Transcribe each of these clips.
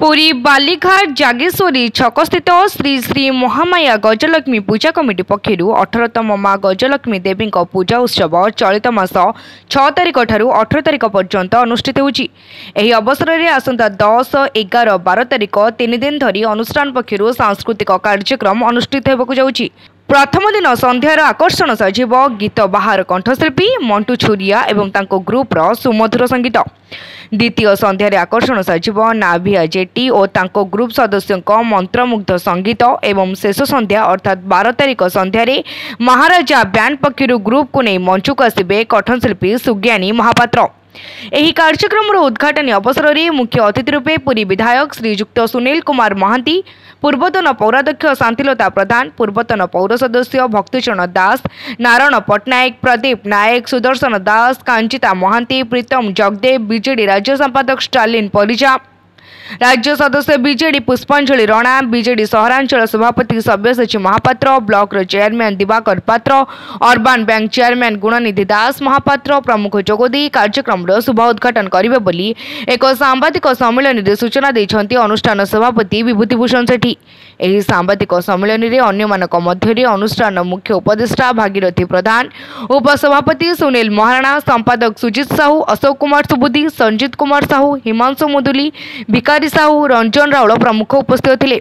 पुरी बालीघाट जागेश्वरी छकस्थित श्री श्री महामाया गजलक्ष्मी पूजा committee पक्षर 18तम माँ गजलक्ष्मी देवी पूजा उत्सव चलित मास 6 तारिख ठारू 18 तारिख पर्यंत अनुष्ठित होउछि। एही अवसर में आसंता 10, 11, 12 तारिख 3 दिन धरी अनुष्ठान पक्षर सांस्कृतिक कार्यक्रम अनुष्ठित होबाकु जाउछि। प्रथम दिन संध्यार आकर्षण सजीव गीत बाहर कंठशिल्पी मंटू छुरिया एवं तांको ग्रुपर सुमधुर संगीत। द्वितीय संध्यार आकर्षण सजीव नाभिया जेटी और तांको ग्रुप सदस्यों मंत्रमुग्ध संगीत एवं शेष संध्या अर्थात 12 तारिख संध्यार महाराजा बैंड पक्षर ग्रुप को नहीं मंचक आसबे कठनशिल्पी सुज्ञानी महापात्र। एही कार्यक्रम उद्घाटन अवसर में मुख्य अतिथि रूपे पुरी विधायक श्रीजुक्त सुनील कुमार महांती, पूर्वतन पौराध्यक्ष शांतिलता प्रधान, पूर्वतन पौर सदस्य भक्तिचरण दास, नारायण पट्टनायक, प्रदीप नायक, सुदर्शन दास, कांचिता महांती, प्रीतम जगदेव, बीजेडी राज्य संपादक स्टालिन परिजा, राज्य सदस्य बीजेडी पुष्पांजलि राणा, बीजेडी सहरांचल सभापति सव्यसाची महापात्र, ब्लॉक चेयरमैन दिवाकर पात्र, अर्बान बैंक चेयरमैन गुणनिधि दास महापात्र प्रमुख जोगदी कार्यक्रम शुभ उद्घाटन करेंगे बोली एक सांबादिक सम्मेलन में सूचना देते अनुष्ठान सभापति विभूतिभूषण सेठी। एही सांबादिक सम्मेलन में अन्यमानक मध्य अनुष्ठान मुख्य उपदेष्टा भागीरथी प्रधान, उपसभापति सुनील महाराणा, संपादक सुजित साहू, अशोक कुमार सुबुद्धि, संजीत कुमार साहू, हिमांशु मुदुली, भिकारी साहू, रंजन राउल प्रमुख उपस्थित थे।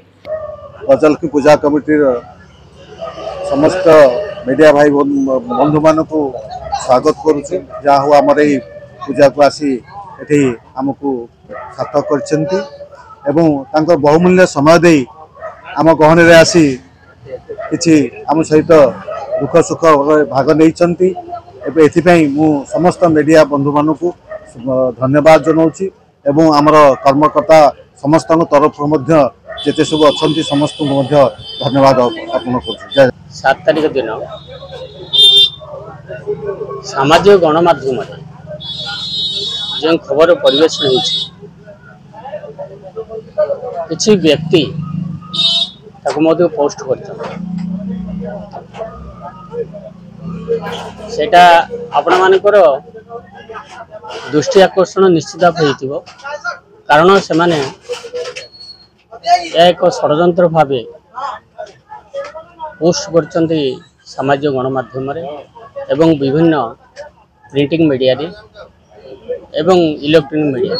गजलक्ष्मी पूजा कमिटी समस्त मीडिया भाई बंधु मान को स्वागत करुच्ची जहाँ हूँ आमर यही पूजा को आसी ये आमको सार्थक कर बहुमूल्य समय दे आम गहन में आसी किसी आम सहित दुख सुख भाग नहीं मु समस्त मीडिया बंधु मान को धन्यवाद जनाऊँगी एवं आमर कर्मकर्ता समस्त तरफ जिते सब अच्छा समस्त धन्यवाद अर्पण कर। 7 तारिख दिन सामाजिक गणमाध्यम जो खबर परिवेशन किसी व्यक्ति पोस्ट सेटा आपण मानकर दृष्टि आकर्षण निश्चित हो कारण से माने एक षड्यंत्र भाव पोस्ट कर सामाजिक गणमाध्यम एवं विभिन्न प्रिंटिंग मीडिया रे एवं इलेक्ट्रॉनिक मीडिया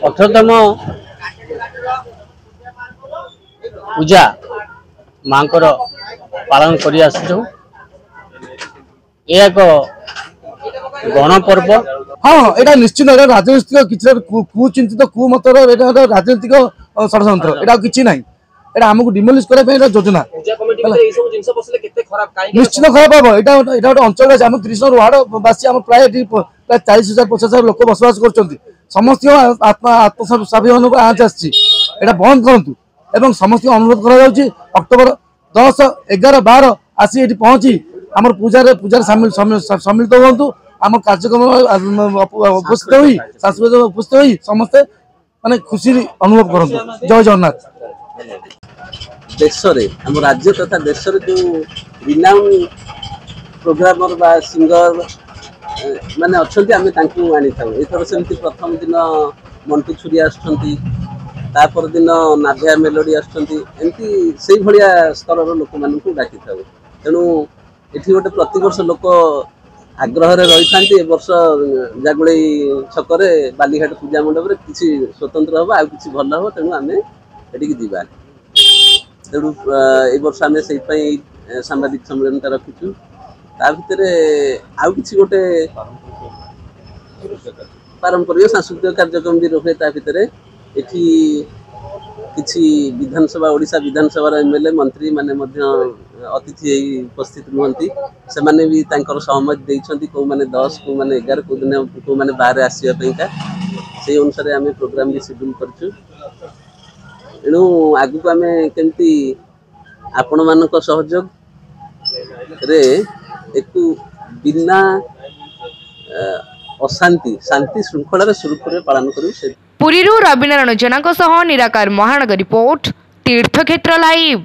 18तम पूजा मांकर पालन कर आसु एक गणपर्व। हाँ यहाँ निश्चित राजनीतिक किसी कुचिंतित कुमतर राजनीतिक षड्यंत्र यहाँ किसी ना यहाँ आमको डिमोलिश करने योजना निश्चित खराब हम यहाँ गोटे अंचल आम 30 वार्डवासी आम प्राय 40,000-50,000 लोक बसवास कर समस्त आत्मस्वाभिमान को आँच आसा बंद करूँ एवं समस्त अनुरोध कर अक्टोबर 10, 11, 12 आसी ये पहुँची आम पूजार सम्मिलित हूँ आम कार्यक्रम उपस्थित हुई सांस्कृतिक उपस्थित हुई समस्ते माने खुशी अनुभव करते। जय जगन्नाथ। देश आम राज्य तथा देश जो रिनाउन प्रोग्रामर बा सिंगर माने अच्छे आम आनी था एथर सेमती प्रथम दिन मंटू छुरी आपर दिन नाभिया मेलोडी आमती से भाया स्तर लोक मान डाकी था तेणु ये गोटे प्रतिवर्ष लोक आग्रह रही था वर्ष जागुड़ी छकरे बालीघाट पूजा मंडप किसी स्वतंत्र हम आउ कि भल हम तेणु आम ये जावा तेणु ये वर्ष आम से सांबादिक सम्मेलन रखीचु ता भर आउ कि गोटे पारंपरिक सांस्कृतिक कार्यक्रम भी रखे ता भर किसी विधानसभा ओडिशा विधानसभा एमएलए मंत्री माने अतिथि उपस्थित रुहंती से माने भी तांकर सहमति देइछंती को माने 10 को माने 11 को दिन को माने बाहर आसिया पइका से अनुसार आमे प्रोग्राम भी शेड्यूल करछु एनु आगु को आमे केमती आपण मानक सहयोग रे एक बिना अशांति शांति श्रृंखला सुरक्षित पालन करू। पुरीरू रविनारायण जेना निराकार महानगर रिपोर्ट तीर्थक्षेत्र लाइव।